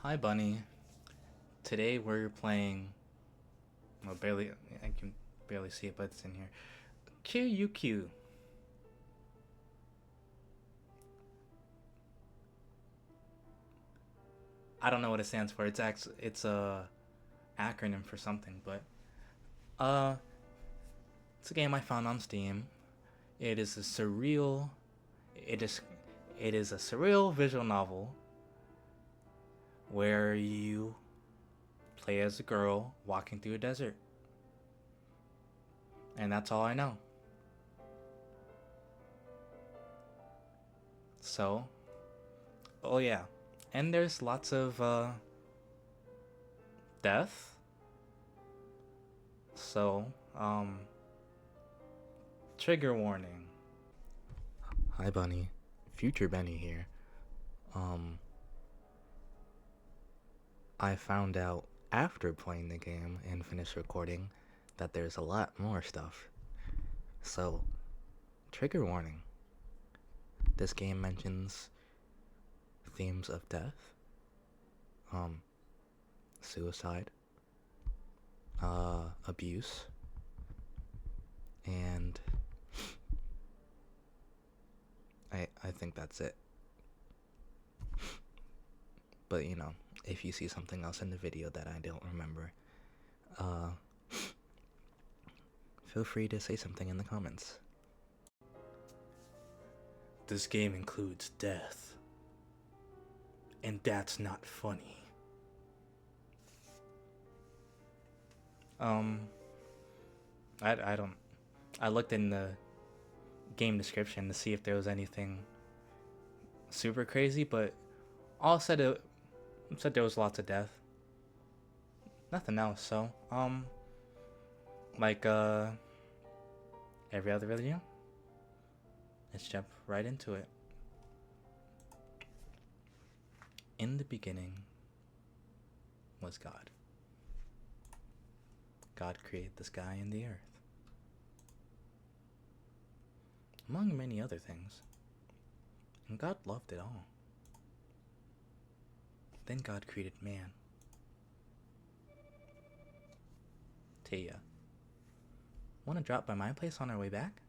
Hi, Bunny. Today we're playing. Well, barely. I can barely see it, but it's in here. q.u.q. I don't know what it stands for. It's a acronym for something, but uh, it's a game I found on Steam. It is a surreal. It is it is a surreal visual novel where you play as a girl walking through a desert, and that's all I know. So, oh yeah, and there's lots of death. So, trigger warning. Hi, Bunny. Future Benny here. Um, I found out after playing the game and finished recording that there's a lot more stuff. So, trigger warning. This game mentions themes of death, um, suicide, abuse, and I think that's it. But if you see something else in the video that I don't remember, uh, feel free to say something in the comments. This game includes death, and that's not funny. Um, I don't. I looked in the game description to see if there was anything super crazy, but all said there was lots of death. Nothing else. So like every other video, let's jump right into it. In the beginning was God. God created the sky and the earth, among many other things, and God loved it all. Then God created man. Taya, wanna drop by my place on our way back?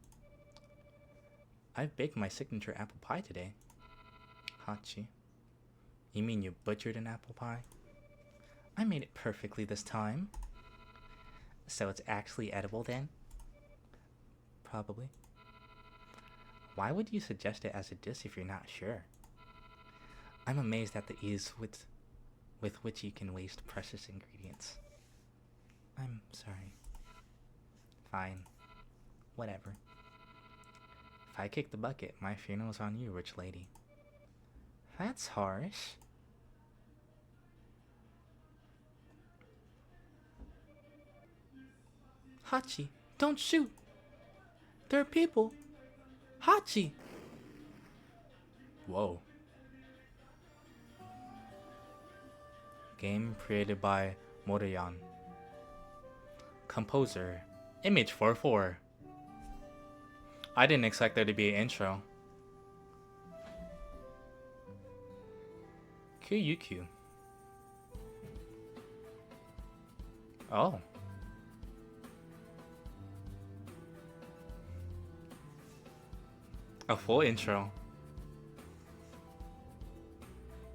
I've baked my signature apple pie today. Hachi, you mean you butchered an apple pie? I made it perfectly this time. So it's actually edible then? Probably. Why would you suggest it as a dish if you're not sure? I'm amazed at the ease with which you can waste precious ingredients. I'm sorry. Fine. Whatever. If I kick the bucket, my funeral's on you, rich lady. That's harsh. Hachi, don't shoot! There are people! Hachi! Whoa. Game created by Motoyan. Composer, Image44. I didn't expect there to be an intro. q.u.q. Oh. A full intro.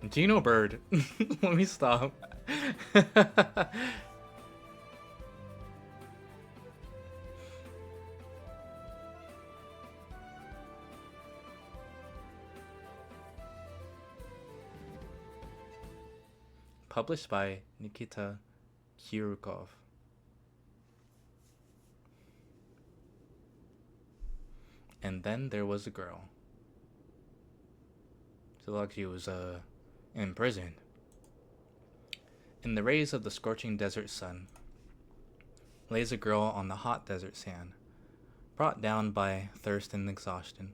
Geno Bird. Let me stop. Published by Nikita Kyrukov. And then there was a girl. So like she was imprisoned. In the rays of the scorching desert sun lays a girl on the hot desert sand, brought down by thirst and exhaustion.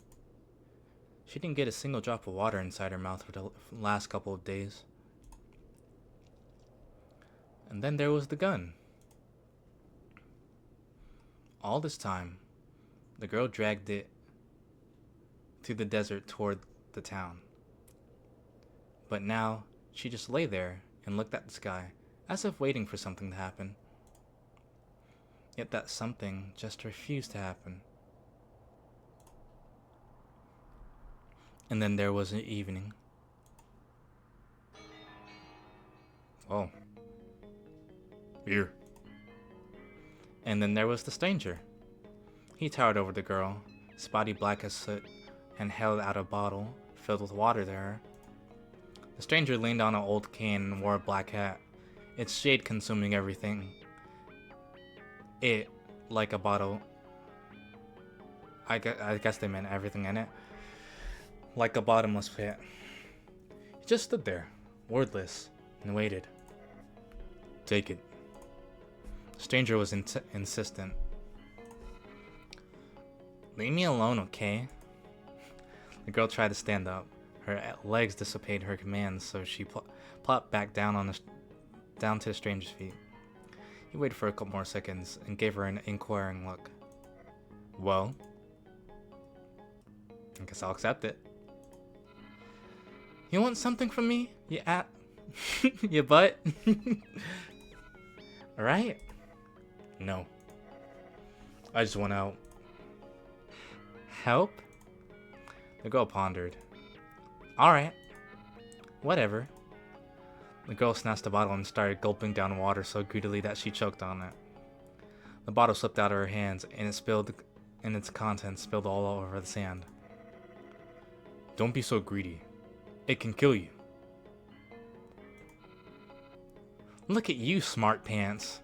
She didn't get a single drop of water inside her mouth for the last couple of days. And then there was the gun. All this time, the girl dragged it through the desert toward the town. But now, she just lay there and looked at the sky, as if waiting for something to happen. Yet that something just refused to happen. And then there was an evening. Oh. Here. And then there was the stranger. He towered over the girl, his body black as soot, and held out a bottle filled with water to her. The stranger leaned on an old cane and wore a black hat, its shade consuming everything. It, like a bottle, I guess they meant everything in it, like a bottomless pit. He just stood there, wordless, and waited. Take it. The stranger was insistent. Leave me alone, okay? The girl tried to stand up. Her legs disobeyed her commands, so she plopped back down to the stranger's feet. He waited for a couple more seconds and gave her an inquiring look. Well, I guess I'll accept it. You want something from me, you you butt? Alright? No. I just want out. Help? The girl pondered. Alright. Whatever. The girl snatched the bottle and started gulping down water so greedily that she choked on it. The bottle slipped out of her hands and its contents spilled all over the sand. Don't be so greedy. It can kill you. Look at you, smart pants.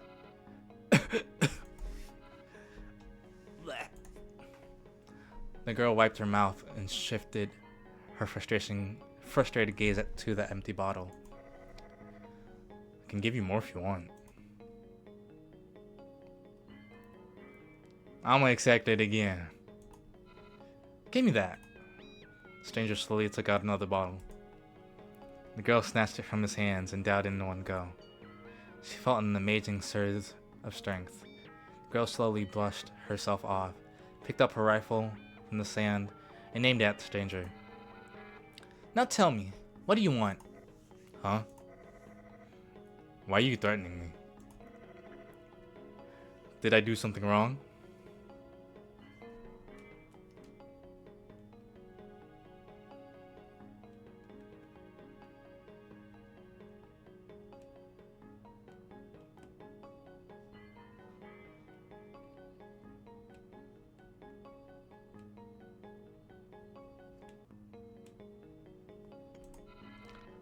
The girl wiped her mouth and shifted her frustrated gaze to the empty bottle. I can give you more if you want. I'm gonna accept it again. Give me that. The stranger slowly took out another bottle. The girl snatched it from his hands and downed it in one go. She felt an amazing surge of strength. The girl slowly brushed herself off, picked up her rifle from the sand, and aimed it at the stranger. Now tell me, what do you want? Huh? Why are you threatening me? Did I do something wrong?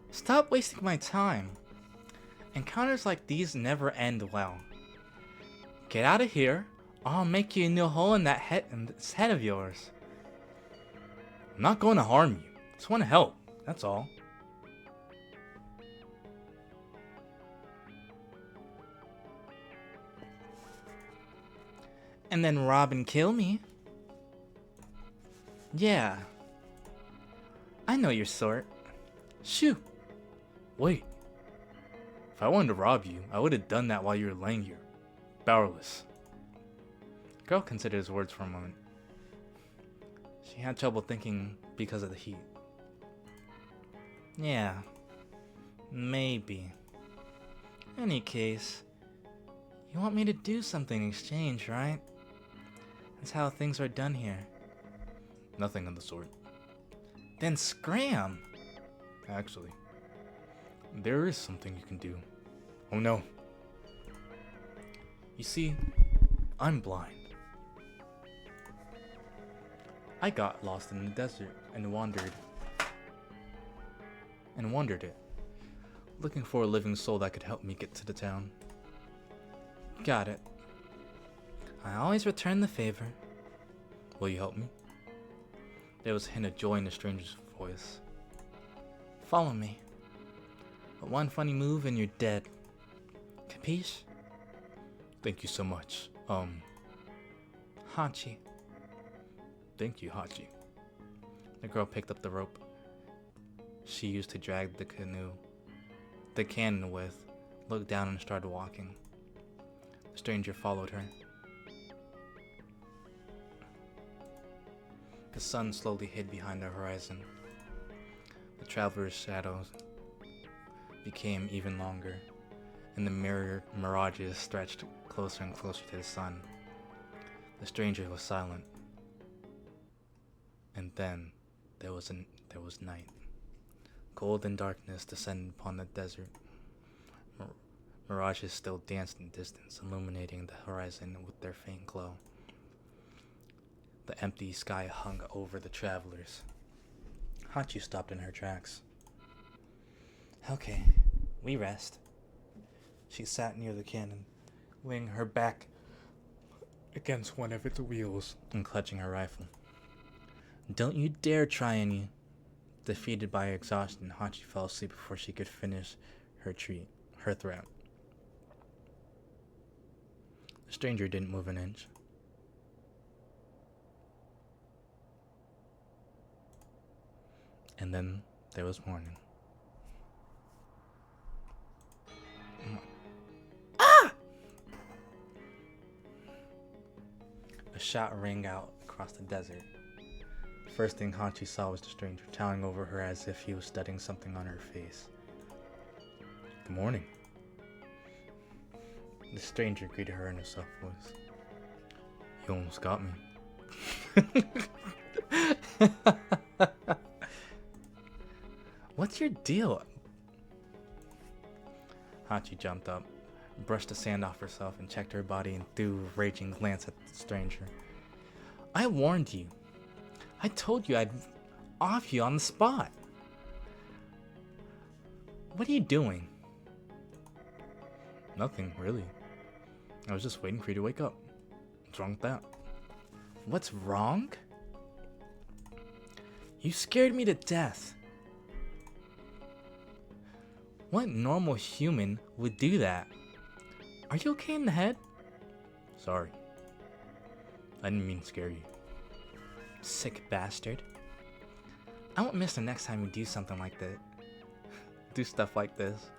Stop wasting my time. Encounters like these never end well. Get out of here, or I'll make you a new hole in this head of yours. I'm not going to harm you. Just want to help, that's all. And then rob and kill me? Yeah. I know your sort. Shoo. Wait. If I wanted to rob you, I would have done that while you were laying here. Powerless. The girl considered his words for a moment. She had trouble thinking because of the heat. Yeah. Maybe. Any case, you want me to do something in exchange, right? That's how things are done here. Nothing of the sort. Then scram! Actually, there is something you can do. Oh no. You see, I'm blind. I got lost in the desert and wandered it, looking for a living soul that could help me get to the town. Got it. I always return the favor. Will you help me? There was a hint of joy in the stranger's voice. Follow me. But one funny move and you're dead. Capiche? Thank you so much. Hachi. Thank you, Hachi. The girl picked up the rope she used to drag the cannon with, looked down and started walking. The stranger followed her. The sun slowly hid behind the horizon. The traveler's shadows became even longer, and the mirages stretched closer and closer to the sun. The stranger was silent, and then there was night. Cold and darkness descended upon the desert. Mirages still danced in the distance, illuminating the horizon with their faint glow. The empty sky hung over the travelers. Hachi stopped in her tracks. Okay, we rest. She sat near the cannon, laying her back against one of its wheels and clutching her rifle. Don't you dare try any. Defeated by exhaustion, Hachi fell asleep before she could finish her threat. The stranger didn't move an inch. And then there was morning. Ah! A shot rang out across the desert. The first thing Hachi saw was the stranger towering over her as if he was studying something on her face. Good morning. The stranger greeted her in a soft voice. You almost got me. What's your deal? Hachi jumped up, brushed the sand off herself, and checked her body and threw a raging glance at the stranger. I warned you. I told you I'd off you on the spot. What are you doing? Nothing, really. I was just waiting for you to wake up. What's wrong with that? What's wrong? You scared me to death. What normal human would do that? Are you okay in the head? Sorry. I didn't mean to scare you. Sick bastard. I won't miss the next time you do something like that. Do stuff like this.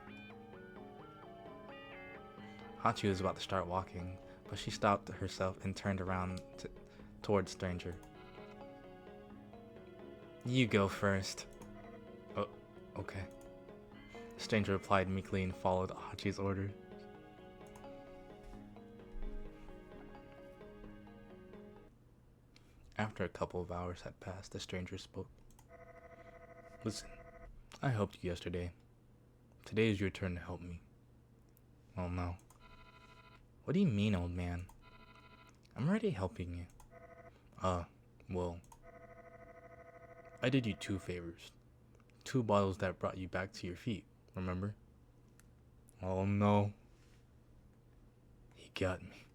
Hachi was about to start walking, but she stopped herself and turned around towards the stranger. You go first. Oh, okay. The stranger replied meekly and followed Hachi's order. After a couple of hours had passed, the stranger spoke. Listen, I helped you yesterday. Today is your turn to help me. Well, no. What do you mean, old man? I'm already helping you. Well, I did you 2 favors. 2 bottles that brought you back to your feet, remember? Oh no. He got me.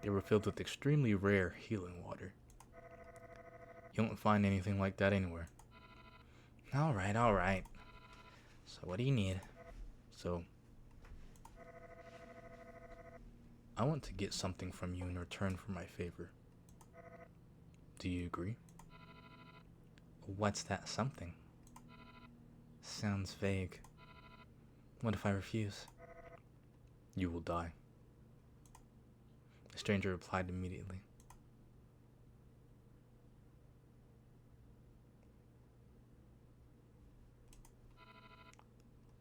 They were filled with extremely rare healing water. You won't find anything like that anywhere. Alright. So what do you need? So, I want to get something from you in return for my favor. Do you agree? What's that something? Sounds vague. What if I refuse? You will die. The stranger replied immediately.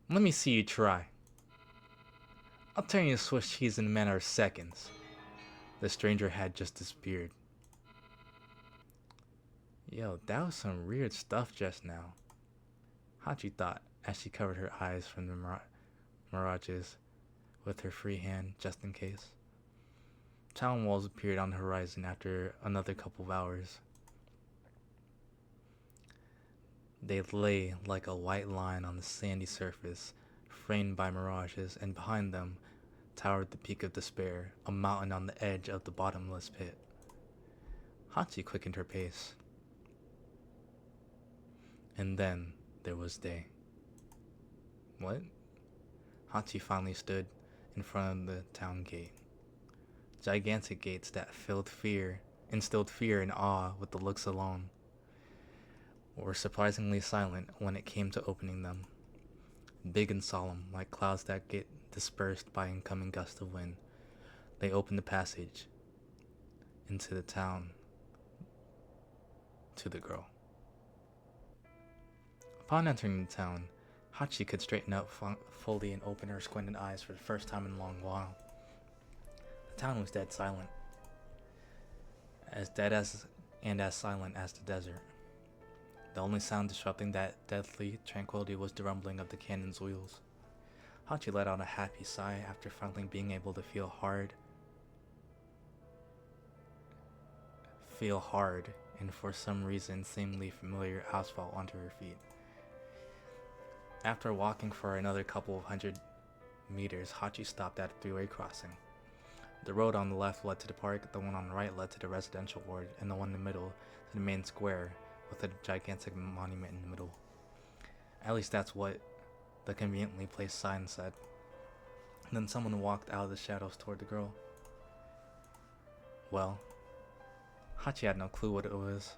Let me see you try. I'll turn you to Swiss cheese in a matter of seconds. The stranger had just disappeared. Yo, that was some weird stuff just now. Hachi thought as she covered her eyes from the mirages with her free hand just in case. Town walls appeared on the horizon after another couple of hours. They lay like a white line on the sandy surface, framed by mirages, and behind them towered the Peak of Despair, a mountain on the edge of the bottomless pit. Hachi quickened her pace. And then there was day. What? Hachi finally stood in front of the town gate. Gigantic gates that instilled fear and awe with the looks alone, were surprisingly silent when it came to opening them. Big and solemn, like clouds that get dispersed by incoming gusts of wind, they opened the passage into the town to the girl. Upon entering the town, Hachi could straighten up fully and open her squinted eyes for the first time in a long while. The town was dead silent. As dead as and as silent as the desert. The only sound disrupting that deathly tranquility was the rumbling of the cannon's wheels. Hachi let out a happy sigh after finally being able to feel hard and for some reason seemingly familiar asphalt onto her feet. After walking for another couple of 100 meters, Hachi stopped at a three-way crossing. The road on the left led to the park, the one on the right led to the residential ward, and the one in the middle to the main square with a gigantic monument in the middle. At least that's what the conveniently placed sign said. And then someone walked out of the shadows toward the girl. Well, Hachi had no clue what it was.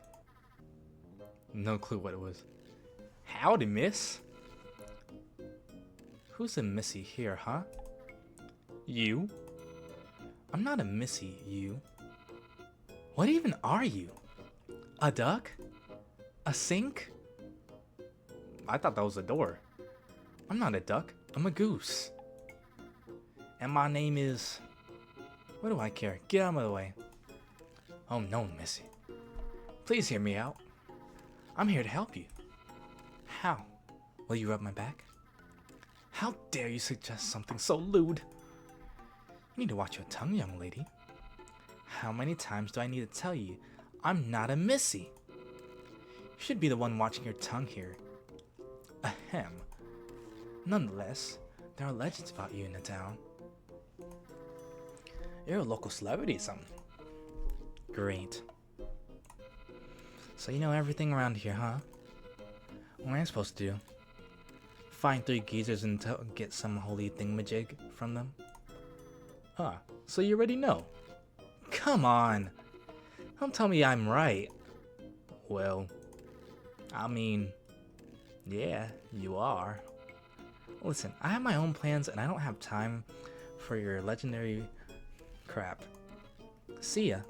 Howdy, miss. Who's a missy here, huh? You? I'm not a missy, you. What even are you? A duck? A sink? I thought that was a door. I'm not a duck, I'm a goose. And my name is... What do I care? Get out of the way. Oh no, missy. Please hear me out. I'm here to help you. How? Will you rub my back? How dare you suggest something so lewd? You need to watch your tongue, young lady. How many times do I need to tell you I'm not a missy? You should be the one watching your tongue here. Ahem. Nonetheless, there are legends about you in the town. You're a local celebrity or something. Great. So you know everything around here, huh? What am I supposed to do? Find three geezers and get some holy thingamajig from them? Ah, so you already know. Come on. Don't tell me I'm right. Well, I mean, yeah, you are. Listen, I have my own plans and I don't have time for your legendary crap. See ya.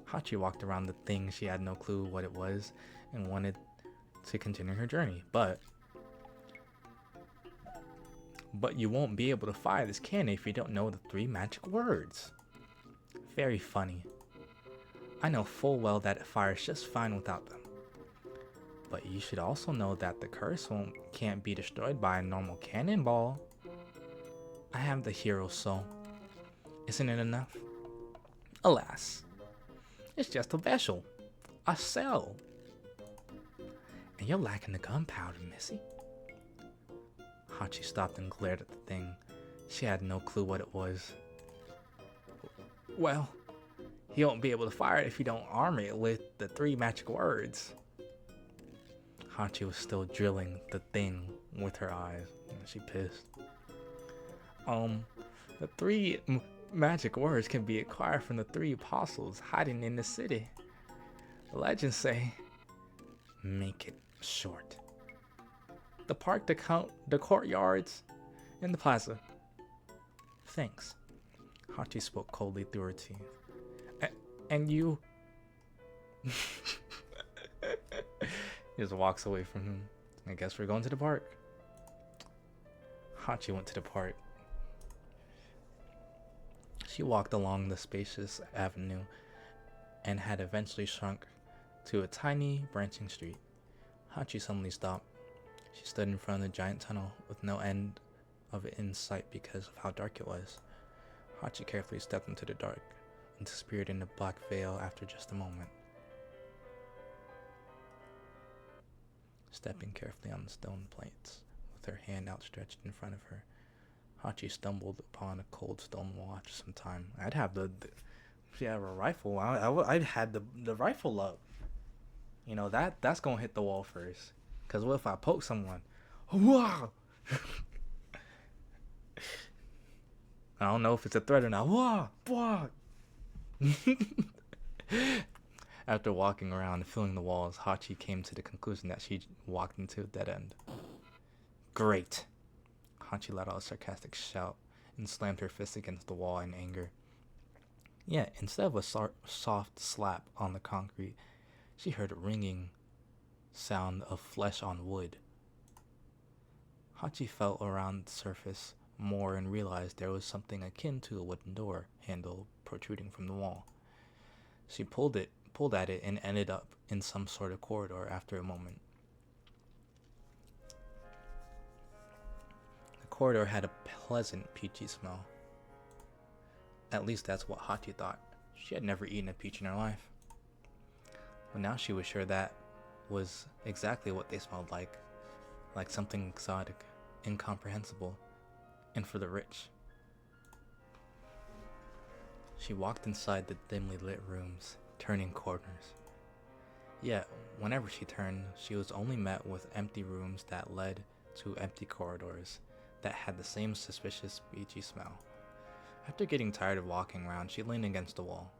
Hachi walked around the thing. She had no clue what it was and wanted to continue her journey, but you won't be able to fire this cannon if you don't know the three magic words. Very funny. I know full well that it fires just fine without them. But you should also know that the curse can't be destroyed by a normal cannonball. I have the hero soul. Isn't it enough? Alas, it's just a vessel, a cell. And you're lacking the gunpowder, missy. Hachi stopped and glared at the thing. She had no clue what it was. Well, you won't be able to fire it if you don't arm it with the three magic words. Hachi was still drilling the thing with her eyes. She pissed. The three magic words can be acquired from the three apostles hiding in the city. The legends say, make it short. The park, the courtyards, and the plaza. Thanks. Hachi spoke coldly through her teeth. And you... He just walks away from him. I guess we're going to the park. Hachi went to the park. She walked along the spacious avenue and had eventually shrunk to a tiny branching street. Hachi suddenly stopped. She stood in front of the giant tunnel with no end of it in sight because of how dark it was. Hachi carefully stepped into the dark and disappeared in the black veil after just a moment. Stepping carefully on the stone plates, with her hand outstretched in front of her, Hachi stumbled upon a cold stone wall after some time. I'd have if you have a rifle, I'd had the rifle up. You know, that's gonna hit the wall first. Cause what if I poke someone? Wow! I don't know if it's a threat or not. Wow! Wow! After walking around and feeling the walls, Hachi came to the conclusion that she walked into a dead end. Great! Hachi let out a sarcastic shout and slammed her fist against the wall in anger. Yet, instead of a soft slap on the concrete, she heard a ringing sound of flesh on wood. Hachi felt around the surface more and realized there was something akin to a wooden door handle protruding from the wall. She pulled at it, and ended up in some sort of corridor after a moment. The corridor had a pleasant peachy smell. At least that's what Hachi thought. She had never eaten a peach in her life. But now she was sure that was exactly what they smelled like something exotic, incomprehensible, and for the rich. She walked inside the dimly lit rooms, turning corners. Yet, whenever she turned, she was only met with empty rooms that led to empty corridors that had the same suspicious beachy smell. After getting tired of walking around, she leaned against the wall,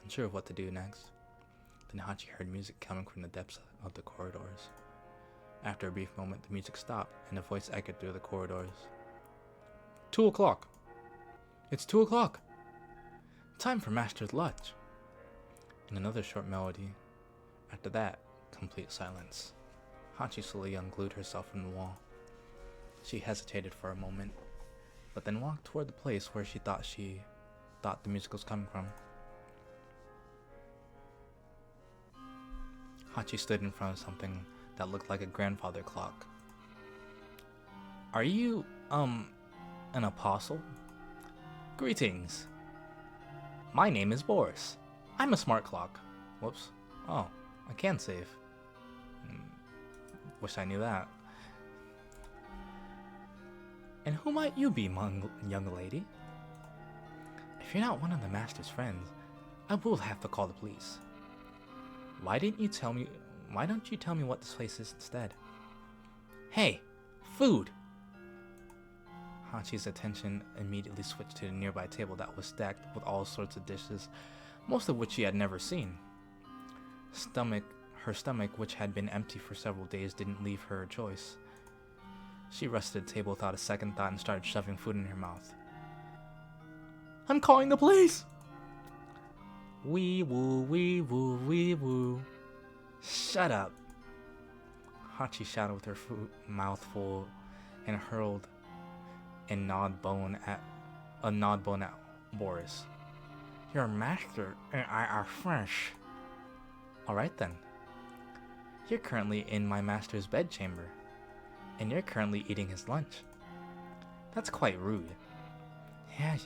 unsure of what to do next. Then Hachi heard music coming from the depths of the corridors. After a brief moment, the music stopped, and a voice echoed through the corridors. 2 o'clock! It's 2 o'clock! Time for Master's lunch! And another short melody. After that, complete silence. Hachi slowly unglued herself from the wall. She hesitated for a moment, but then walked toward the place where she thought the music was coming from. Hachi stood in front of something that looked like a grandfather clock. Are you, an apostle? Greetings. My name is Boris. I'm a smart clock. Whoops. Oh, I can save. Wish I knew that. And who might you be, young lady? If you're not one of the Master's friends, I will have to call the police. Why don't you tell me what this place is instead? Hey, food! Hachi's attention immediately switched to the nearby table that was stacked with all sorts of dishes, most of which she had never seen. Her stomach, which had been empty for several days, didn't leave her a choice. She rested at the table without a second thought and started shoving food in her mouth. I'm calling the police! Wee woo, wee woo, wee woo. Shut up! Hachi shouted with her mouth full and hurled a nod bone at Boris. Your master and I are French. Alright then. You're currently in my master's bedchamber, and you're currently eating his lunch. That's quite rude. Yeah.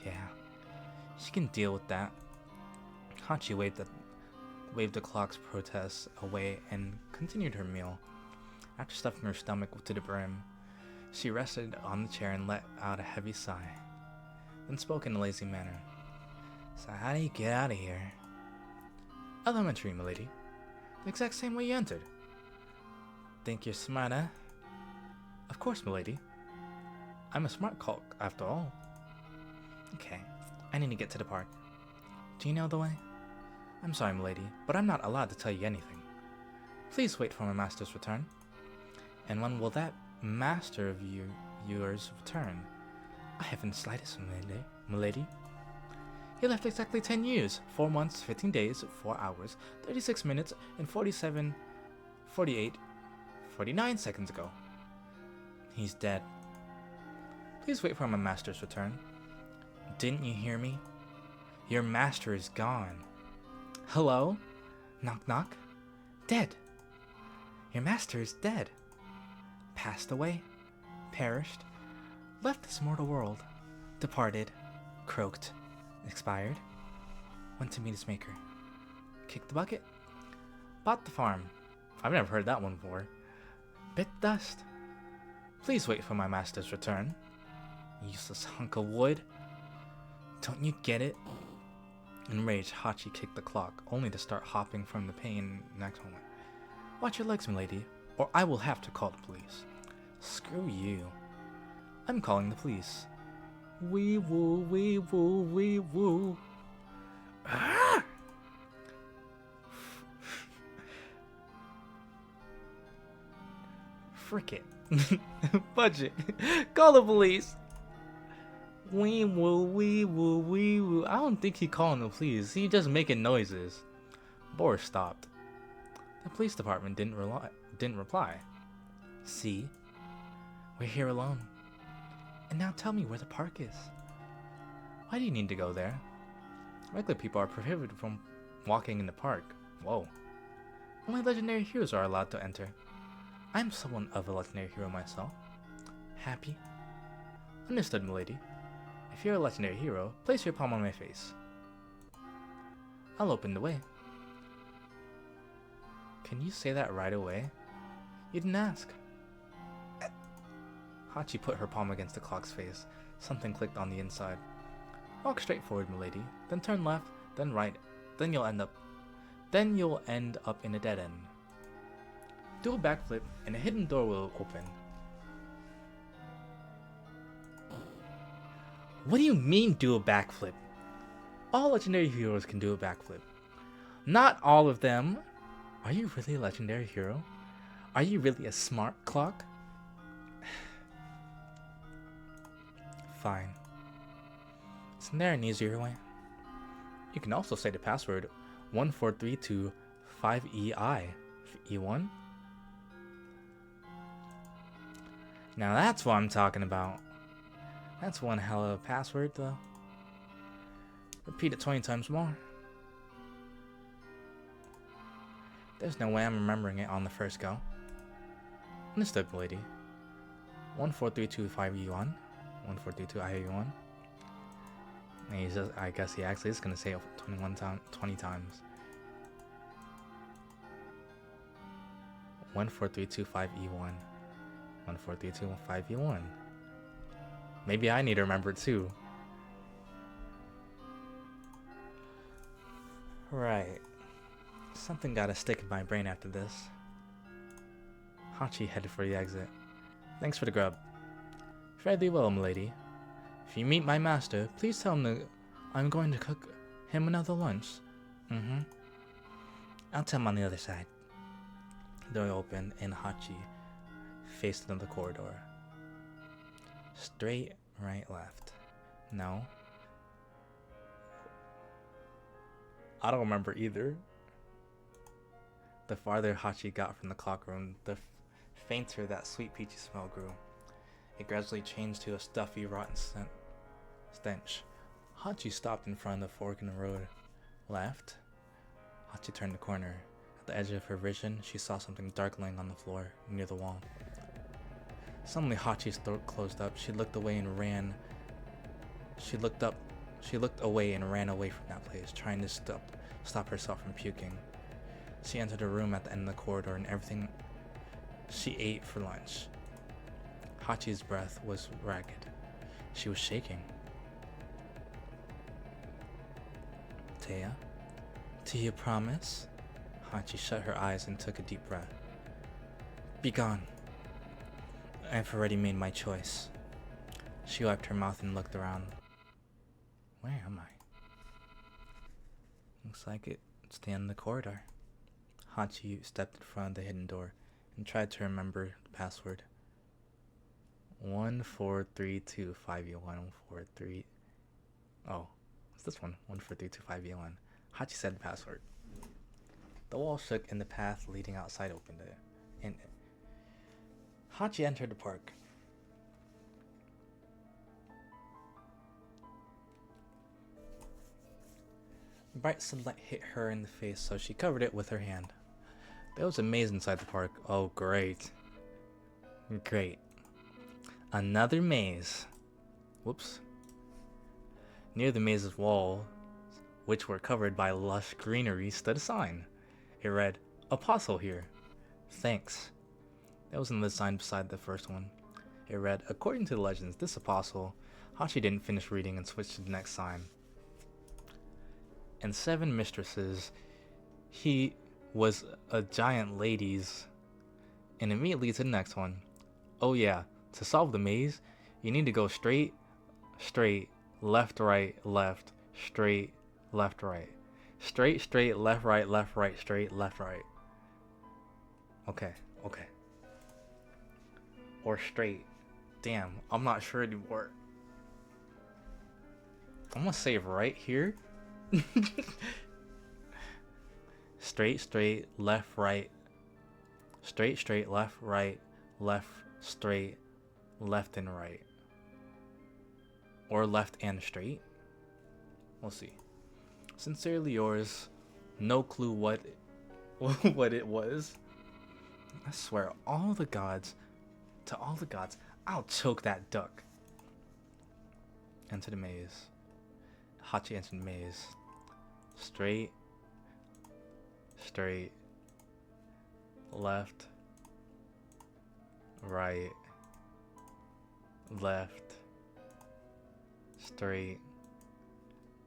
She can deal with that. Hachi waved the clock's protests away and continued her meal. After stuffing her stomach to the brim, she rested on the chair and let out a heavy sigh, then spoke in a lazy manner. So how do you get out of here? Elementary, milady. The exact same way you entered. Think you're smart, huh? Of course, milady. I'm a smart clock, after all. Okay, I need to get to the park. Do you know the way? I'm sorry, milady, but I'm not allowed to tell you anything. Please wait for my master's return. And when will that master of yours return? I haven't the slightest, milady. He left exactly 10 years, 4 months, 15 days, 4 hours, 36 minutes, and 49 seconds ago. He's dead. Please wait for my master's return. Didn't you hear me? Your master is gone. Hello? Knock knock? Dead. Your master is dead. Passed away. Perished. Left this mortal world. Departed. Croaked. Expired. Went to meet his maker. Kicked the bucket. Bought the farm. I've never heard that one before. Bit dust. Please wait for my master's return. Useless hunk of wood. Don't you get it? Enraged, Hachi kicked the clock, only to start hopping from the pain next moment. Watch your legs, milady, or I will have to call the police. Screw you. I'm calling the police. Wee woo, wee woo, wee woo. Ah! Frick it. Budget. Call the police. Wee woo, wee woo, wee woo. I don't think he calling the police. He just making noises. Boris stopped. The police department didn't reply. See? We're here alone. And now tell me where the park is. Why do you need to go there? Regular people are prohibited from walking in the park. Whoa. Only legendary heroes are allowed to enter. I'm someone of a legendary hero myself. Happy? Understood, milady. If you're a legendary hero, place your palm on my face. I'll open the way. Can you say that right away? You didn't ask. Hachi put her palm against the clock's face. Something clicked on the inside. Walk straight forward, milady. Then turn left, then right. Then you'll end up in a dead end. Do a backflip, and a hidden door will open. What do you mean, do a backflip? All legendary heroes can do a backflip. Not all of them. Are you really a legendary hero? Are you really a smart clock? Fine. Isn't there an easier way? You can also say the password 14325EI. E1? Now that's what I'm talking about. That's one hell of a password, though. Repeat it 20 times more. There's no way I'm remembering it on the first go. Understood, lady. 14325E1. 14325E1. I guess he actually is going to say it 20 times. 14325E1. 14325E1. Maybe I need to remember it too. Right. Something gotta stick in my brain after this. Hachi headed for the exit. Thanks for the grub. Fare thee well, milady. If you meet my master, please tell him that I'm going to cook him another lunch. I'll tell him on the other side. The door opened and Hachi faced another corridor. Straight, right, left. No. I don't remember either. The farther Hachi got from the clock room, the fainter that sweet peachy smell grew. It gradually changed to a stuffy, rotten stench. Hachi stopped in front of the fork in the road. Left. Hachi turned the corner. At the edge of her vision, she saw something dark laying on the floor near the wall. Suddenly, Hachi's throat closed up. She looked away and ran. She looked away and ran away from that place, trying to stop herself from puking. She entered a room at the end of the corridor and everything she ate for lunch. Hachi's breath was ragged. She was shaking. Taya, do you promise? Hachi shut her eyes and took a deep breath. Be gone. I've already made my choice. She wiped her mouth and looked around. Where am I? Looks like it's the end of the corridor. Hachi stepped in front of the hidden door and tried to remember the password. 14325E1. Oh, what's this one? 14325E1. Hachi said the password. The wall shook and the path leading outside opened. And Hachi entered the park. Bright sunlight hit her in the face, so she covered it with her hand. There was a maze inside the park. Oh, great. Great. Another maze. Whoops. Near the maze's wall, which were covered by lush greenery, stood a sign. It read, Apostle here. Thanks. There was another sign beside the first one. It read, according to the legends, this apostle. Hachi didn't finish reading and switched to the next sign. And 7 mistresses. He was a giant ladies. And immediately to the next one. Oh yeah, to solve the maze, you need to go straight, left, right, left, straight, left, right. Straight, left, right, straight, left, right. Okay. Or straight. Damn, I'm not sure anymore. I'm gonna save right here. Straight, left, right. Straight, left, right, left, straight, left and right. Or left and straight. We'll see. Sincerely yours. No clue what what it was. I swear, to all the gods, I'll choke that duck. Enter the maze. Hachi entered the maze. Straight. Straight. Left. Right. Left. Straight.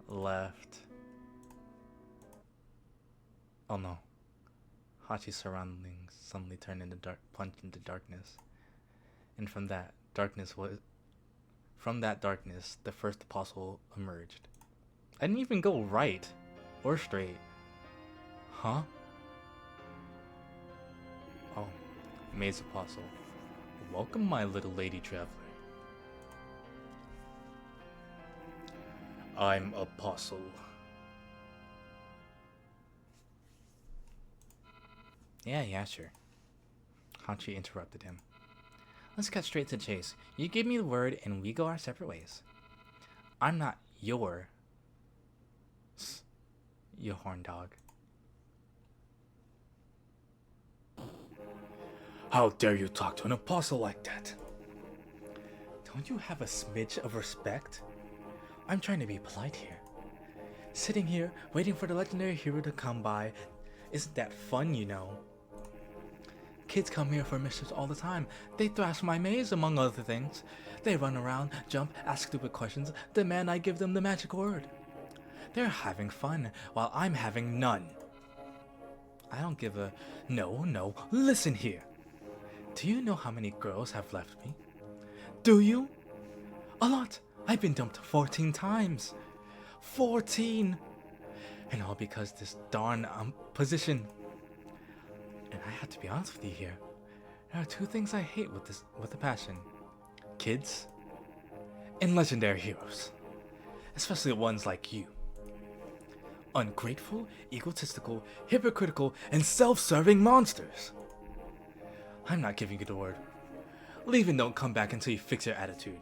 Left. Oh no. Hachi's surroundings suddenly turned into plunged into darkness. And from that darkness, the first apostle emerged. I didn't even go right or straight. Huh? Oh, maze apostle. Welcome, my little lady traveler. I'm apostle. Yeah, sure. Hachi interrupted him. Let's cut straight to the chase. You give me the word and we go our separate ways. I'm not your you horn dog. How dare you talk to an apostle like that? Don't you have a smidge of respect? I'm trying to be polite here. Sitting here, waiting for the legendary hero to come by, isn't that fun, you know? Kids come here for missions all the time. They thrash my maze, among other things. They run around, jump, ask stupid questions, demand I give them the magic word. They're having fun, while I'm having none. I don't give a... No, listen here. Do you know how many girls have left me? Do you? A lot. I've been dumped 14 times. 14! And all because this darn position. And I have to be honest with you here. There are two things I hate with a passion. Kids and legendary heroes. Especially ones like you. Ungrateful, egotistical, hypocritical, and self-serving monsters. I'm not giving you the word. Leave and don't come back until you fix your attitude.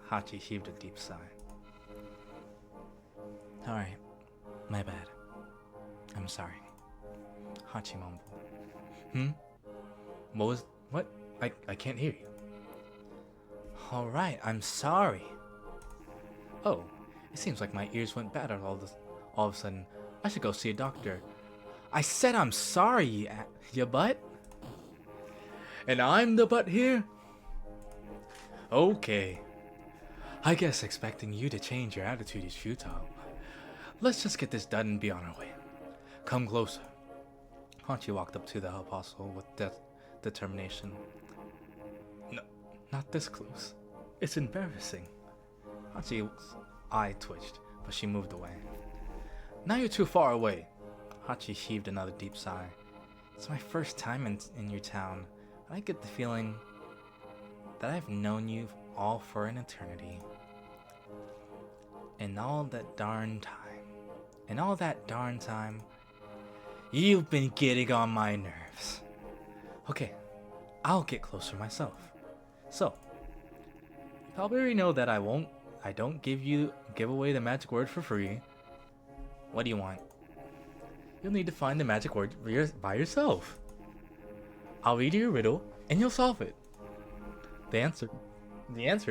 Hachi heaved a deep sigh. Alright, my bad. I'm sorry. Hachi mumbled. What? I can't hear you. Alright, I'm sorry. Oh, it seems like my ears went bad all of a sudden. I should go see a doctor. I said I'm sorry, you butt. And I'm the butt here? Okay. I guess expecting you to change your attitude is futile. Let's just get this done and be on our way. Come closer. Hachi walked up to the apostle with determination. No, not this close. It's embarrassing. Hachi's eye twitched, but she moved away. Now you're too far away. Hachi heaved another deep sigh. It's my first time in your town, and I get the feeling that I've known you all for an eternity. And all that darn time, you've been getting on my nerves. Okay, I'll get closer myself. So, you probably already know that I don't give away the magic word for free. What do you want? You'll need to find the magic word by yourself. I'll read you a riddle, and you'll solve it. The answer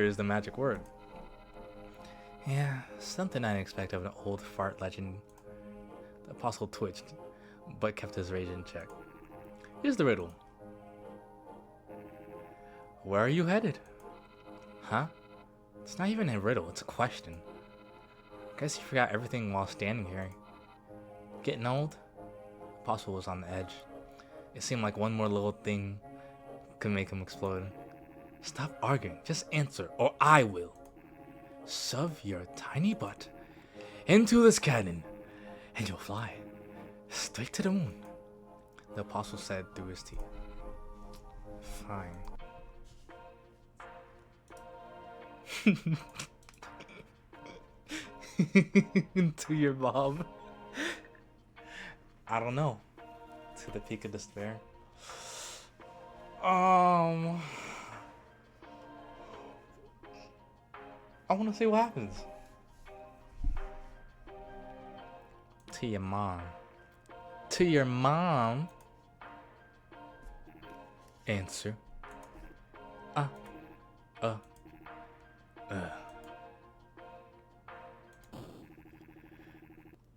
is the magic word. Yeah, something I expect of an old fart legend. The apostle twitched, but kept his rage in check. Here's the riddle. Where are you headed? Huh? It's not even a riddle, it's a question. Guess you forgot everything while standing here. Getting old? Apostle was on the edge. It seemed like one more little thing could make him explode. Stop arguing, just answer, or I will. Shove your tiny butt into this cannon, and you'll fly straight to the moon, the apostle said through his teeth. Fine. To your mom. I don't know. To the peak of despair. I want to see what happens. To your mom. To your mom. Answer. Uh.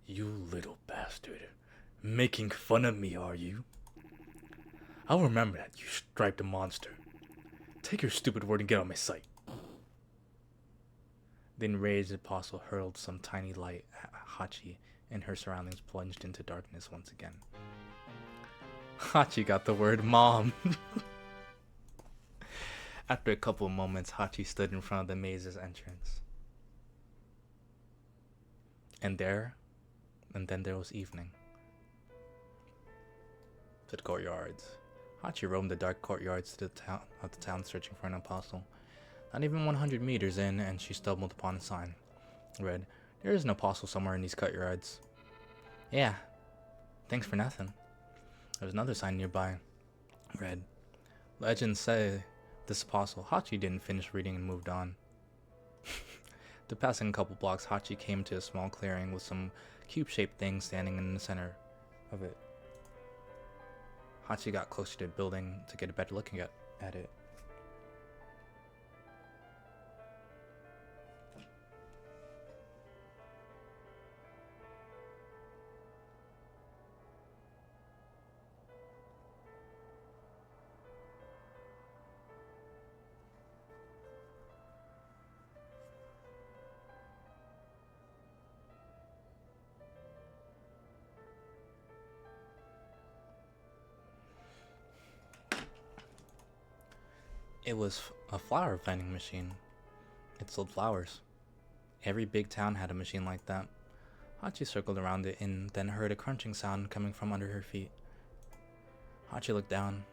You little bastard. Making fun of me, are you? I'll remember that, you striped monster. Take your stupid word and get out of my sight. The enraged apostle hurled some tiny light at Hachi, and her surroundings plunged into darkness once again. Hachi got the word mom. After a couple of moments, Hachi stood in front of the maze's entrance. And then there was evening. To the courtyards. Hachi roamed the dark courtyards of the town searching for an apostle. Not even 100 meters in, and she stumbled upon a sign. It read, "There is an apostle somewhere in these courtyards." Yeah, thanks for nothing. There was another sign nearby. It read, "Legends say this apostle." Hachi didn't finish reading and moved on. After passing a couple blocks, Hachi came to a small clearing with some cube-shaped things standing in the center of it. Hachi got closer to the building to get a better look at it. It was a flower vending machine. It sold flowers. Every big town had a machine like that. Hachi circled around it and then heard a crunching sound coming from under her feet. Hachi looked down.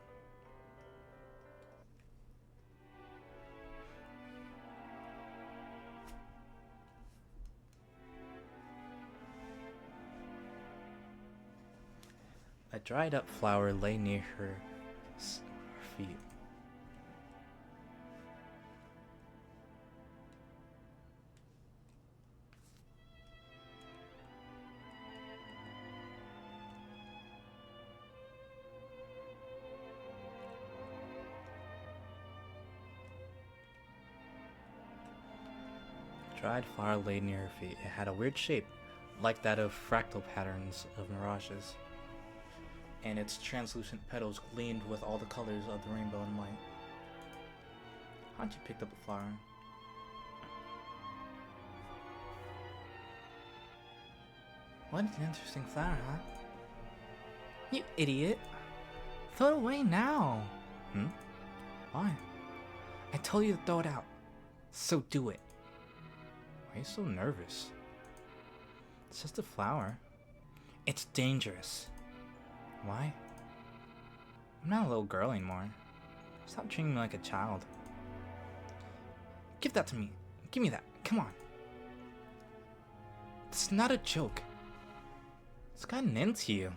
A dried up flower lay near her feet. Dried flower lay near her feet. It had a weird shape, like that of fractal patterns of mirages, and its translucent petals gleamed with all the colors of the rainbow and light. Hachi picked up the flower. What an interesting flower, huh? You idiot! Throw it away now! Why? I told you to throw it out, so do it. Why are you so nervous? It's just a flower. It's dangerous. Why? I'm not a little girl anymore. Stop treating me like a child. Give that to me. Give me that. Come on. It's not a joke. It's gotten into you.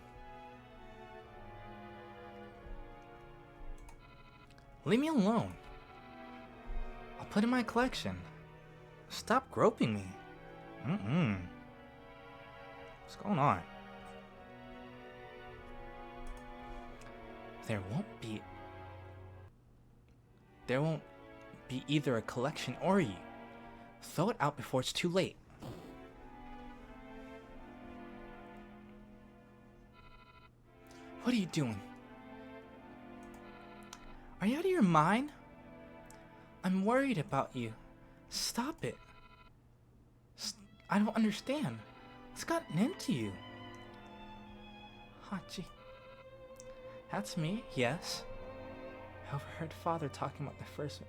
Leave me alone. I'll put it in my collection. Stop groping me. What's going on? There won't be either a collection or you. Throw it out before it's too late. What are you doing? Are you out of your mind? I'm worried about you. Stop it. I don't understand. What's gotten into you? Hachi. That's me, yes. I overheard Father talking about the first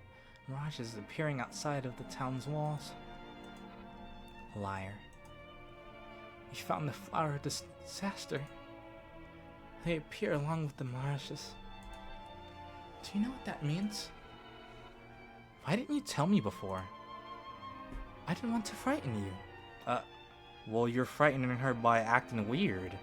mirages appearing outside of the town's walls. Liar. You found the flower of disaster. They appear along with the mirages. Do you know what that means? Why didn't you tell me before? I didn't want to frighten you. Well, you're frightening her by acting weird.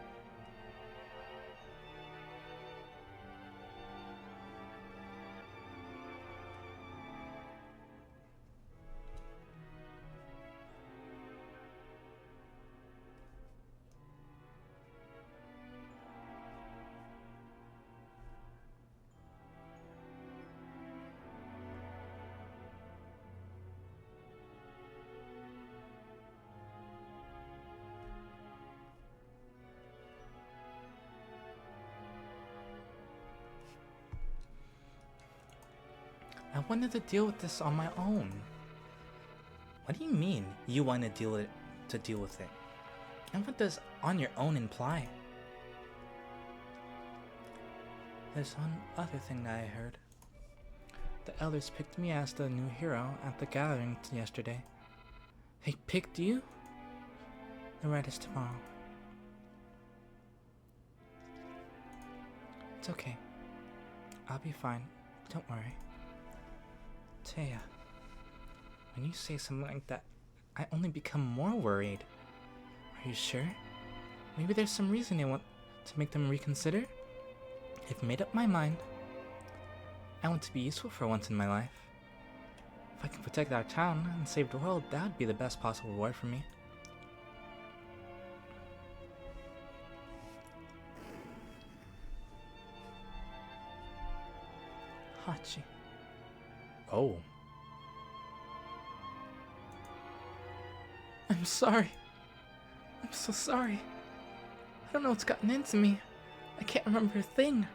I wanted to deal with this on my own. What do you mean, you want to deal with it? And what does on your own imply? There's one other thing that I heard. The elders picked me as the new hero at the gathering yesterday. They picked you? The ride is tomorrow. It's okay. I'll be fine. Don't worry. Taya, when you say something like that, I only become more worried. Are you sure? Maybe there's some reason they want to make them reconsider? I've made up my mind. I want to be useful for once in my life. If I can protect our town and save the world, that would be the best possible reward for me. Hachi. Oh. I'm sorry. I'm so sorry. I don't know what's gotten into me. I can't remember a thing.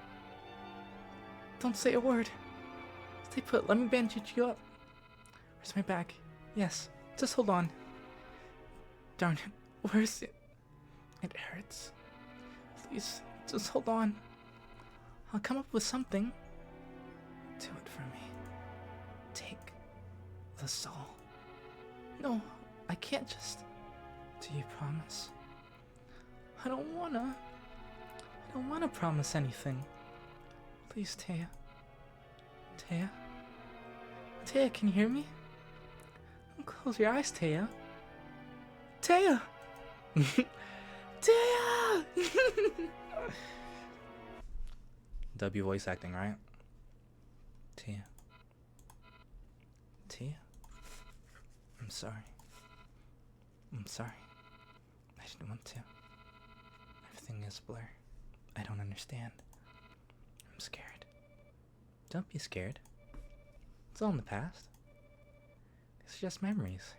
Don't say a word. Stay put. Let me bandage you up. Where's my bag? Yes. Just hold on. Darn it. Where is it? It hurts. Please, just hold on. I'll come up with something. Do it for me. Take the soul. No, I can't just... Do you promise? I don't wanna promise anything. Please, Taya. Taya? Taya, can you hear me? Close your eyes, Taya. Taya! Taya! W voice acting, right? Tia. Tia? I'm sorry. I'm sorry. I didn't want to. Everything is blur. I don't understand. I'm scared. Don't be scared. It's all in the past. It's just memories.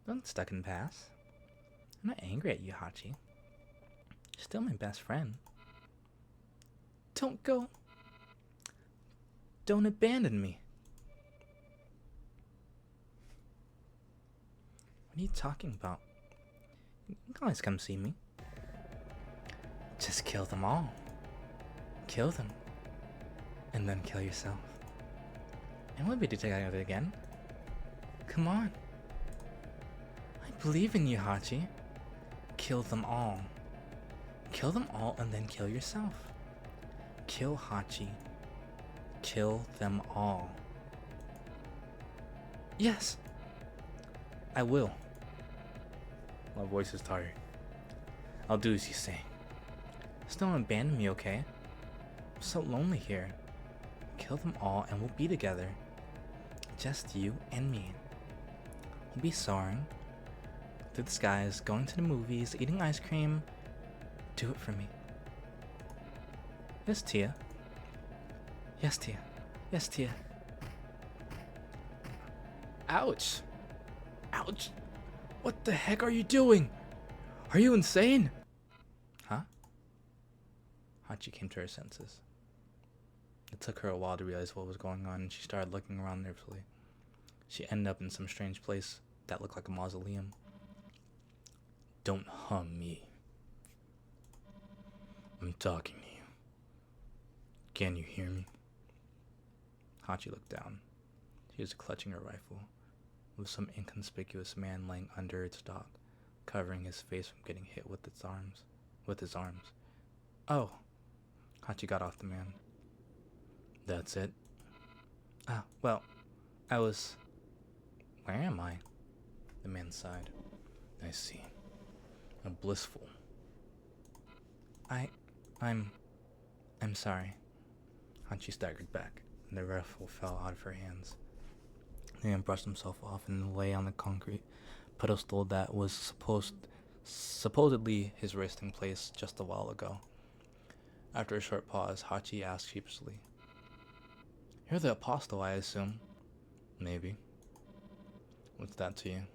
Don't get stuck in the past. I'm not angry at you, Hachi. You're still my best friend. Don't go. Don't abandon me. What are you talking about? You can always come see me. Just kill them all. Kill them. And then kill yourself. And we'll be together again. Come on. I believe in you, Hachi. Kill them all. Kill them all and then kill yourself. Kill Hachi. Kill them all. Yes. I will. My voice is tired. I'll do as you say. Just don't abandon me, okay? I'm so lonely here. Kill them all and we'll be together. Just you and me. We'll be soaring through the skies, going to the movies, eating ice cream. Do it for me. Yes, Tia. Yes, Tia. Yes, Tia. Ouch. Ouch. What the heck are you doing? Are you insane? Huh? Hachi came to her senses. It took her a while to realize what was going on, and she started looking around nervously. She ended up in some strange place that looked like a mausoleum. Don't hum me. I'm talking to you. Can you hear me? Hachi looked down. She was clutching her rifle, with some inconspicuous man laying under its stock, covering his face from getting hit with his arms. Oh. Hachi got off the man. That's it? Ah, well, I was... Where am I? The man sighed. I see. I'm blissful. I'm sorry. Hachi staggered back, and the rifle fell out of her hands. The man brushed himself off and lay on the concrete pedestal that was supposedly his resting place just a while ago. After a short pause, Hachi asked sheepishly, "You're the apostle, I assume?" "Maybe." "What's that to you?"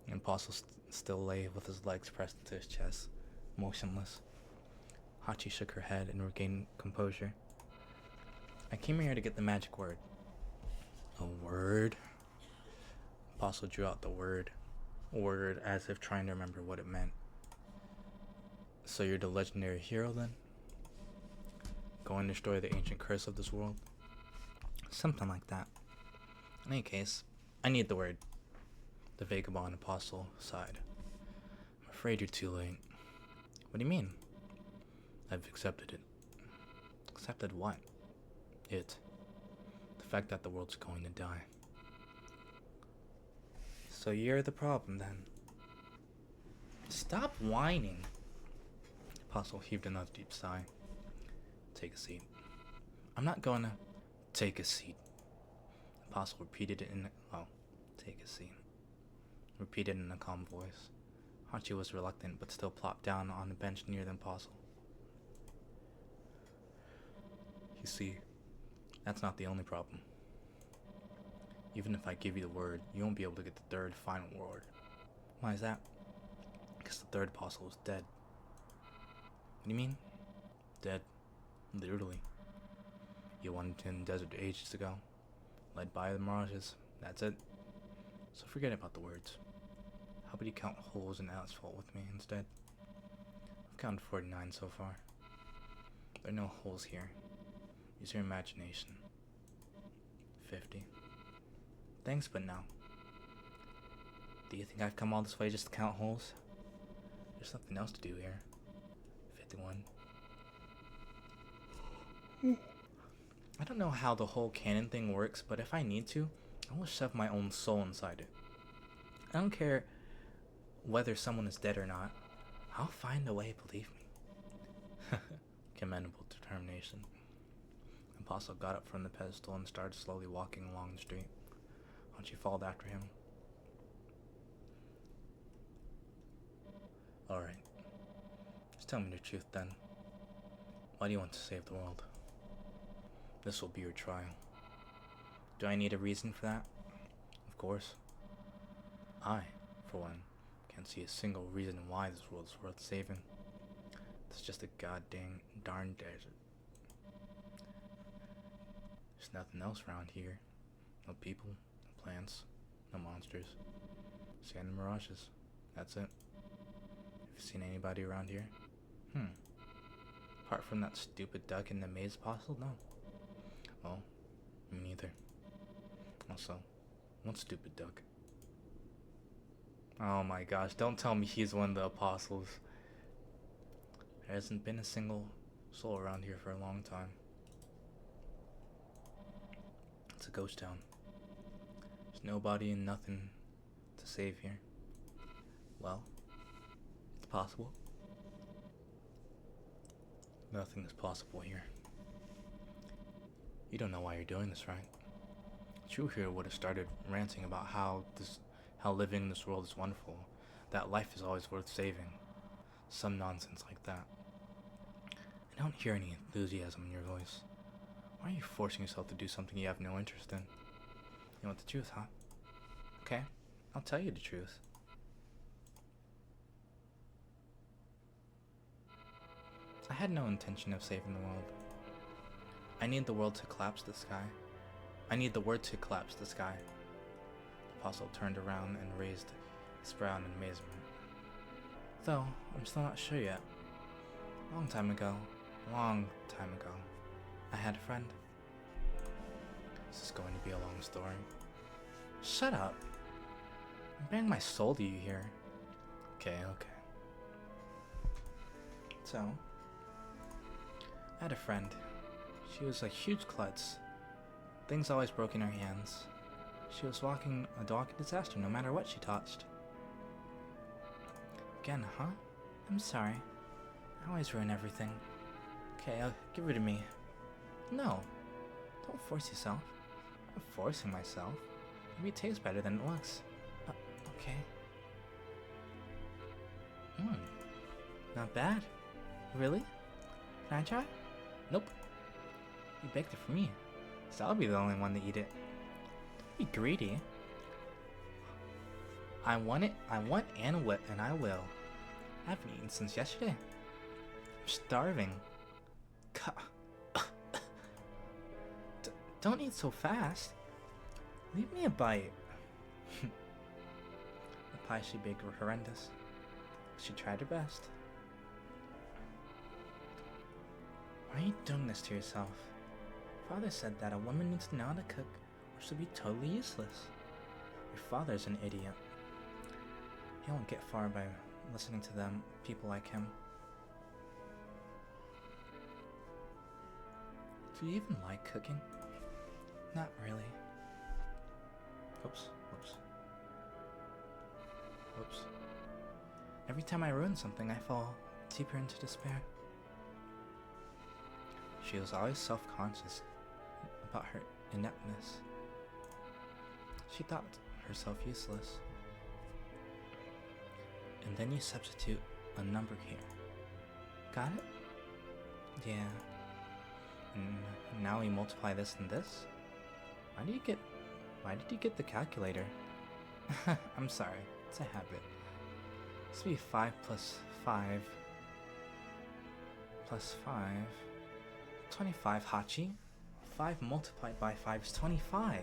The apostle still lay with his legs pressed into his chest, motionless. Hachi shook her head and regained composure. "I came here to get the magic word." A word? Apostle drew out the word as if trying to remember what it meant. So you're the legendary hero then? Going to destroy the ancient curse of this world? Something like that. In any case, I need the word. The vagabond apostle sighed. I'm afraid you're too late. What do you mean? I've accepted it. Accepted what? It. The fact that the world's going to die. So you're the problem then. Stop whining. Apostle heaved another deep sigh. Take a seat. I'm not gonna take a seat. Apostle repeated it take a seat. Repeated in a calm voice. Hachi was reluctant but still plopped down on the bench near the apostle. You see, that's not the only problem. Even if I give you the word, you won't be able to get the third final word. Why is that? Because the third apostle is dead. What do you mean? Dead. Literally. You wanted in the desert ages ago. Led by the mirages. That's it. So forget about the words. How about you count holes in asphalt with me instead? I've counted 49 so far. There are no holes here. Use your imagination. 50. Thanks, but no. Do you think I've come all this way just to count holes? There's something else to do here. 51. I don't know how the whole canon thing works, but if I need to, I will shove my own soul inside it. I don't care whether someone is dead or not. I'll find a way, believe me. Commendable determination. The apostle got up from the pedestal and started slowly walking along the street. She followed after him. Alright. Just tell me the truth then. Why do you want to save the world? This will be your trial. Do I need a reason for that? Of course. I, for one, can't see a single reason why this world is worth saving. It's just a goddamn darn desert. There's nothing else around here. No people, no plants, no monsters. Sand and mirages. That's it. Have you seen anybody around here? Apart from that stupid duck in the maze apostle? No. Well, me neither. Also, what stupid duck? Oh my gosh, don't tell me he's one of the apostles. There hasn't been a single soul around here for a long time. It's a ghost town. There's nobody and nothing to save here. Well, it's possible. Nothing is possible here. You don't know why you're doing this, right? True here would have started ranting about how living in this world is wonderful, that life is always worth saving. Some nonsense like that. I don't hear any enthusiasm in your voice. Why are you forcing yourself to do something you have no interest in? You want the truth, huh? Okay, I'll tell you the truth. I had no intention of saving the world. I need the world to collapse the sky. I need the word to collapse the sky. The apostle turned around and raised his brow in amazement. Though, I'm still not sure yet. Long time ago, I had a friend. This is going to be a long story. Shut up. I'm bearing my soul to you here. Okay. So, I had a friend. She was a huge klutz. Things always broke in her hands. She was walking a dog in disaster no matter what she touched. Again, huh? I'm sorry. I always ruin everything. Okay, give her to me. No. Don't force yourself. I'm forcing myself. Maybe it tastes better than it looks. Okay. Not bad. Really? Can I try? Nope. You baked it for me, so I'll be the only one to eat it. Don't be greedy. I want it, and I will. I haven't eaten since yesterday. I'm starving. Don't eat so fast. Leave me a bite. The pie she baked were horrendous. She tried her best. Why are you doing this to yourself? Father said that a woman needs to know how to cook or she'll be totally useless. Your father's an idiot. He won't get far by listening to them, people like him. Do you even like cooking? Not really. Oops. Every time I ruin something, I fall deeper into despair. She was always self-conscious about her ineptness. She thought herself useless. And then you substitute a number here. Got it? Yeah. And now we multiply this and this? Why did you get the calculator? I'm sorry, it's a habit. This would be 5 plus 5 plus 5. 25, Hachi. 5 multiplied by 5 is 25.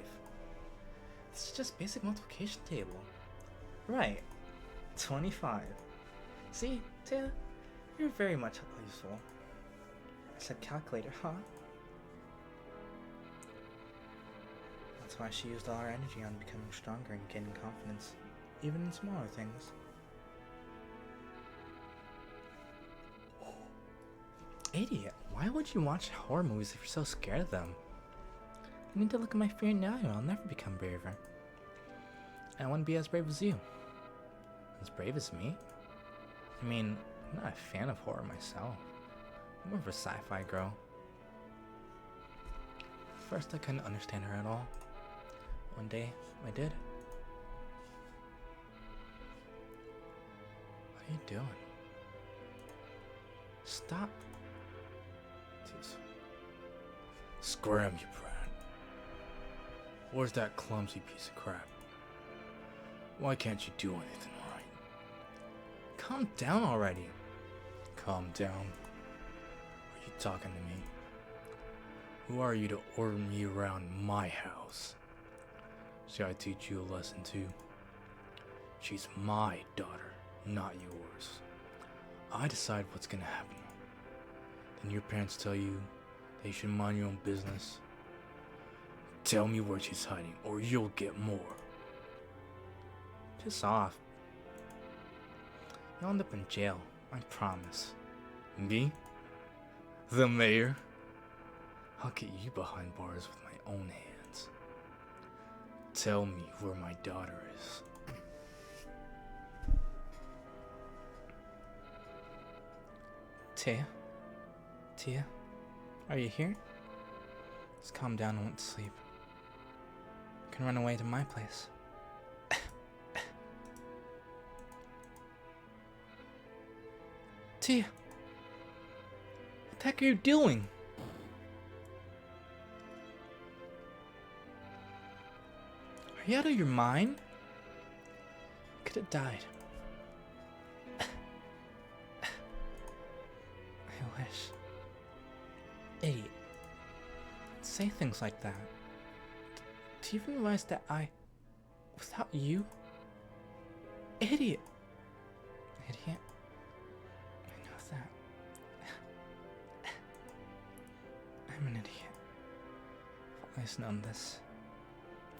This is just basic multiplication table. Right. 25. See, Taya, you're very much useful. I said calculator, huh? That's why she used all her energy on becoming stronger and gaining confidence, even in smaller things. Idiot, why would you watch horror movies if you're so scared of them? I need to look at my fear now, or I'll never become braver. I want to be as brave as you. As brave as me? I mean, I'm not a fan of horror myself. I'm more of a sci-fi girl. First, I couldn't understand her at all. One day, I did. What are you doing? Stop. Jeez. Scram, you brat. Where's that clumsy piece of crap? Why can't you do anything right? Calm down already. Calm down. Are you talking to me? Who are you to order me around my house? Shall I teach you a lesson too? She's my daughter, not yours. I decide what's gonna happen. Then your parents tell you that you should mind your own business. Tell me where she's hiding, or you'll get more. Piss off. You'll end up in jail, I promise. Me? The mayor? I'll get you behind bars with my own hands. Tell me where my daughter is. Tia, are you here? Just calm down and went to sleep. You can run away to my place. Tia, what the heck are you doing? Are you out of your mind? You could have died. I wish. Idiot. Say things like that. Do you even realize that without you? Idiot. Idiot. I know that. I'm an idiot. I've always known this.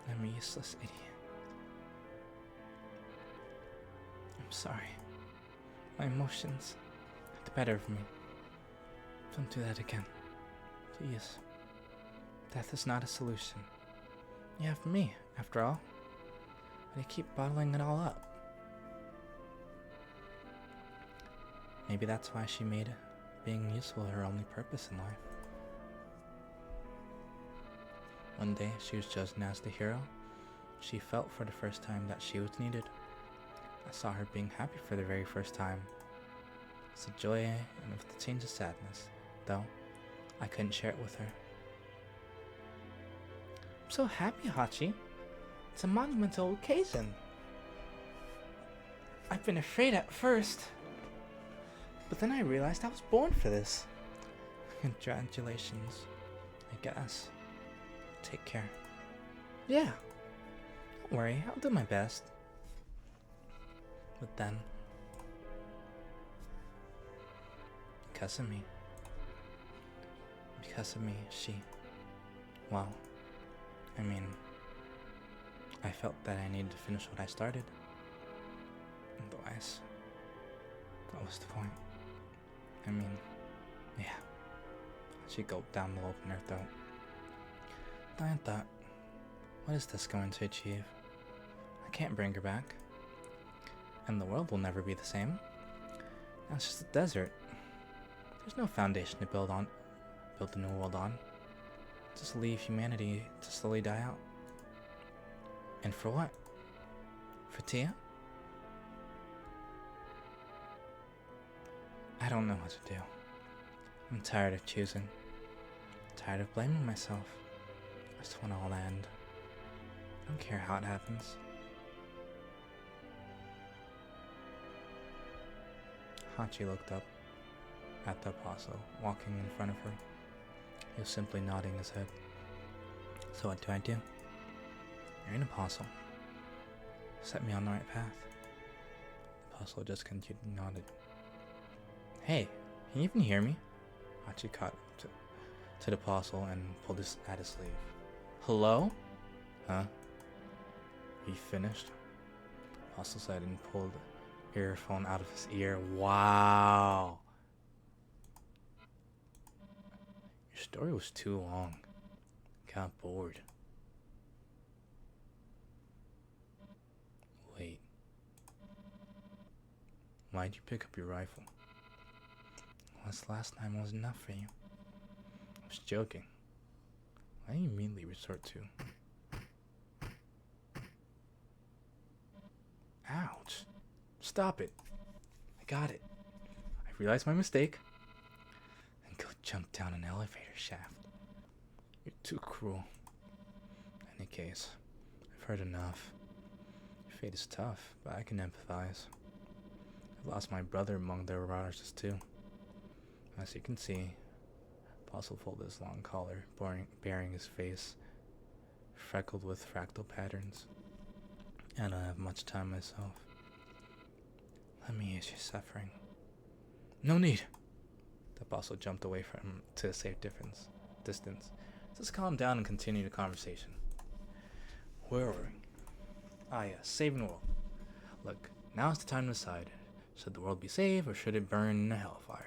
I'm a useless idiot. I'm sorry. My emotions got the better of me. Don't do that again. Please. Death is not a solution. You have me, after all. But I keep bottling it all up. Maybe that's why she made being useful her only purpose in life. One day, she was chosen as the hero. She felt for the first time that she was needed. I saw her being happy for the very first time. It's a joy and with a change of sadness, though I couldn't share it with her. I'm so happy, Hachi. It's a monumental occasion. I've been afraid at first, but then I realized I was born for this. Congratulations, I guess. Take care. Yeah, Don't worry, I'll do my best. But then, because of me, well, I mean, I felt that I needed to finish what I started. Otherwise, what was the point? I mean, yeah. She gulped down the lump in her throat. I thought, what is this going to achieve? I can't bring her back. And the world will never be the same. Now it's just a desert. There's no foundation to build the new world on. Just leave humanity to slowly die out. And for what? For Tia? I don't know what to do. I'm tired of choosing. Tired of blaming myself. I just want it all to end. I don't care how it happens. Hachi looked up at the apostle walking in front of her. He was simply nodding his head. So what do I do? You're an apostle. Set me on the right path. The apostle just continued nodded. Hey, can you even hear me? Hachi caught to the apostle and pulled at his sleeve. Hello? Huh? You finished? Apostle said and pulled the earphone out of his ear. Wow. Your story was too long. Got bored. Wait. Why'd you pick up your rifle? This last time was enough for you. I was joking. Why do you immediately resort to? Ouch. Stop it. I got it. I realized my mistake. And go jump down an elevator shaft. You're too cruel. In any case, I've heard enough. Your fate is tough, but I can empathize. I've lost my brother among the Marauders too. As you can see, Apostle folded his long collar, bearing his face, freckled with fractal patterns. I don't have much time myself. Let me ease your suffering. No need! The Apostle jumped away from him to a safe distance. Just calm down and continue the conversation. Where were we? Ah yes, saving the world. Look, now's the time to decide. Should the world be saved or should it burn in a hellfire?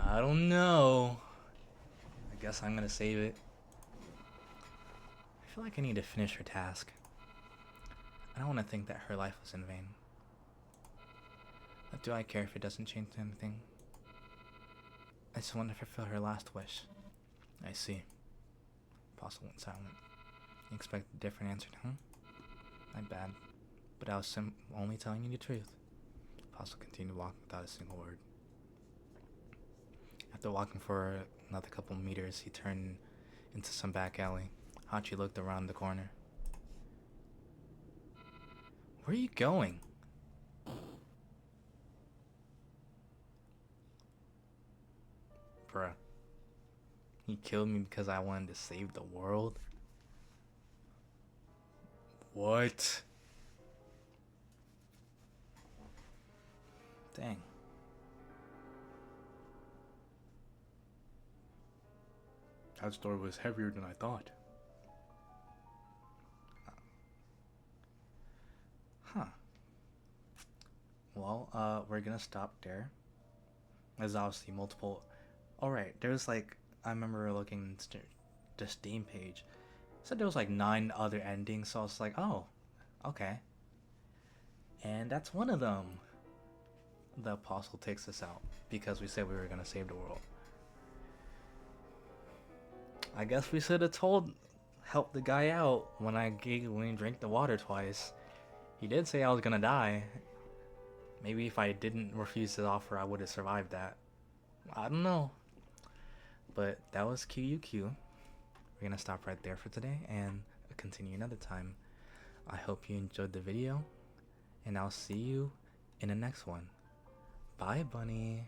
I don't know. I guess I'm gonna save it. I feel like I need to finish her task. I don't want to think that her life was in vain. But do I care if it doesn't change anything? I just want to fulfill her last wish. I see. Apostle went silent. You expect a different answer, huh? My bad. But I was only telling you the truth. Apostle continued walking without a single word. After walking for another couple meters, he turned into some back alley. Hachi looked around the corner. Where are you going? Bruh. He killed me because I wanted to save the world? What? Dang. That story was heavier than I thought. Huh. Well, we're gonna stop there. There's obviously multiple. Alright, there's like, I remember looking at the Steam page. It said there was like 9 other endings, so I was like, oh, okay. And that's one of them. The Apostle takes us out because we said we were gonna save the world. I guess we should have helped the guy out when he drank the water twice. He did say I was gonna die. Maybe if I didn't refuse his offer, I would have survived that. I don't know. But that was q.u.q. We're gonna stop right there for today and continue another time. I hope you enjoyed the video, and I'll see you in the next one. Bye, bunny.